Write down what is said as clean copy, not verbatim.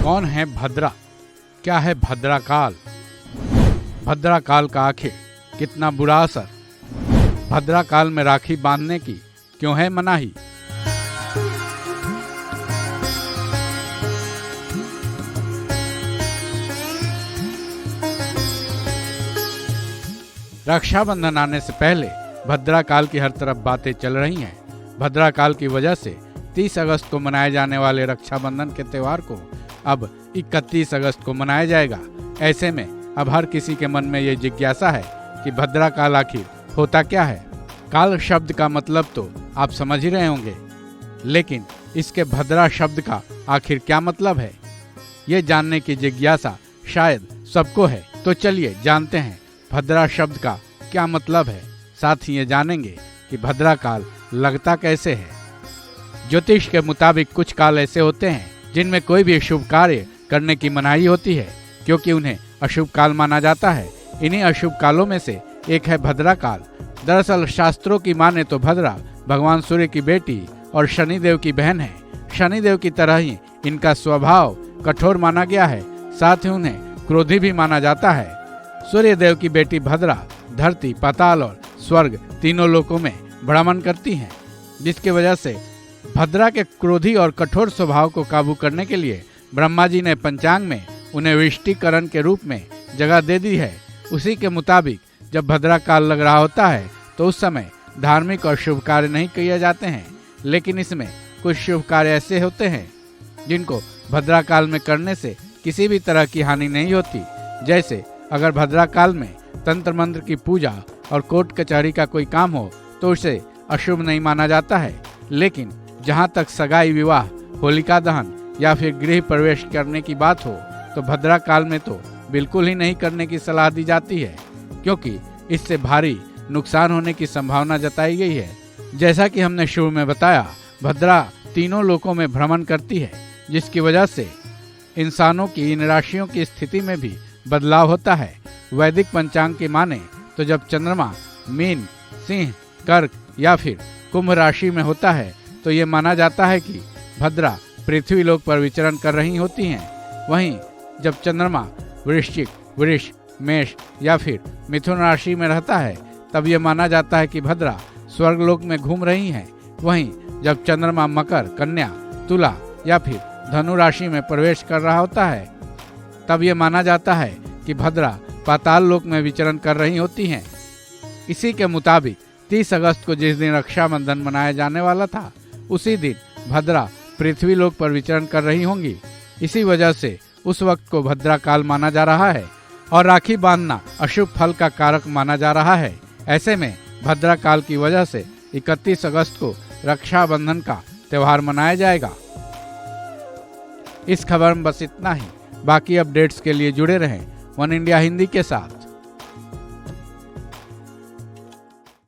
कौन है भद्रा? क्या है भद्रा काल? भद्रा काल का आखिर कितना बुरा असर? भद्रा काल में राखी बांधने की क्यों है मनाही? रक्षाबंधन आने से पहले भद्रा काल की हर तरफ बातें चल रही हैं। भद्रा काल की वजह से 30 अगस्त को मनाए जाने वाले रक्षाबंधन के त्यौहार को अब 31 अगस्त को मनाया जाएगा। ऐसे में अब हर किसी के मन में ये जिज्ञासा है कि भद्रा काल आखिर होता क्या है। काल शब्द का मतलब तो आप समझ ही रहे होंगे, लेकिन इसके भद्रा शब्द का आखिर क्या मतलब है, ये जानने की जिज्ञासा शायद सबको है। तो चलिए जानते हैं भद्रा शब्द का क्या मतलब है। साथ ही ये जानेंगे कि भद्रा काल लगता कैसे है। ज्योतिष के मुताबिक कुछ काल ऐसे होते हैं जिनमें कोई भी शुभ कार्य करने की मनाही होती है, क्योंकि उन्हें अशुभ काल माना जाता है। इन्हीं अशुभ कालों में से एक है भद्रा काल। दरअसल शास्त्रों की माने तो भद्रा भगवान सूर्य की बेटी और शनिदेव की बहन है। शनिदेव की तरह ही इनका स्वभाव कठोर माना गया है, साथ ही उन्हें क्रोधी भी माना जाता है। सूर्य देव की बेटी भद्रा धरती, पाताल और स्वर्ग तीनों लोकों में भ्रमण करती हैं, जिसकी वजह से भद्रा के क्रोधी और कठोर स्वभाव को काबू करने के लिए ब्रह्मा जी ने पंचांग में उन्हें विष्टिकरण के रूप में जगह दे दी है। उसी के मुताबिक जब भद्रा काल लग रहा होता है तो उस समय धार्मिक और शुभ कार्य नहीं किए जाते हैं, लेकिन इसमें कुछ शुभ कार्य ऐसे होते हैं जिनको भद्रा काल में करने से किसी भी तरह की हानि नहीं होती। जैसे अगर भद्रा काल में तंत्र मंत्र की पूजा और कोर्ट कचहरी का कोई काम हो तो उसे अशुभ नहीं माना जाता है। लेकिन जहाँ तक सगाई, विवाह, होलिका दहन या फिर गृह प्रवेश करने की बात हो तो भद्रा काल में तो बिल्कुल ही नहीं करने की सलाह दी जाती है, क्योंकि इससे भारी नुकसान होने की संभावना जताई गई है। जैसा कि हमने शुरू में बताया, भद्रा तीनों लोकों में भ्रमण करती है, जिसकी वजह से इंसानों की इन राशियों की स्थिति में भी बदलाव होता है। वैदिक पंचांग की माने तो जब चंद्रमा मीन, सिंह, कर्क या फिर कुंभ राशि में होता है तो ये माना जाता है कि भद्रा पृथ्वी लोक पर विचरण कर रही होती हैं। वहीं जब चंद्रमा वृश्चिक, वृष, मेष या फिर मिथुन राशि में रहता है तब ये माना जाता है कि भद्रा स्वर्गलोक में घूम रही हैं। वहीं जब चंद्रमा मकर, कन्या, तुला या फिर धनु राशि में प्रवेश कर रहा होता है तब ये माना जाता है कि भद्रा पाताल लोक में विचरण कर रही होती हैं। इसी के मुताबिक 30 अगस्त को जिस दिन रक्षाबंधन मनाया जाने वाला था, उसी दिन भद्रा पृथ्वी लोक पर विचरण कर रही होंगी। इसी वजह से उस वक्त को भद्रा काल माना जा रहा है और राखी बांधना अशुभ फल का कारक माना जा रहा है। ऐसे में भद्रा काल की वजह से 31 अगस्त को रक्षाबंधन का त्यौहार मनाया जाएगा। इस खबर में बस इतना ही। बाकी अपडेट्स के लिए जुड़े रहें वन इंडिया हिंदी के साथ।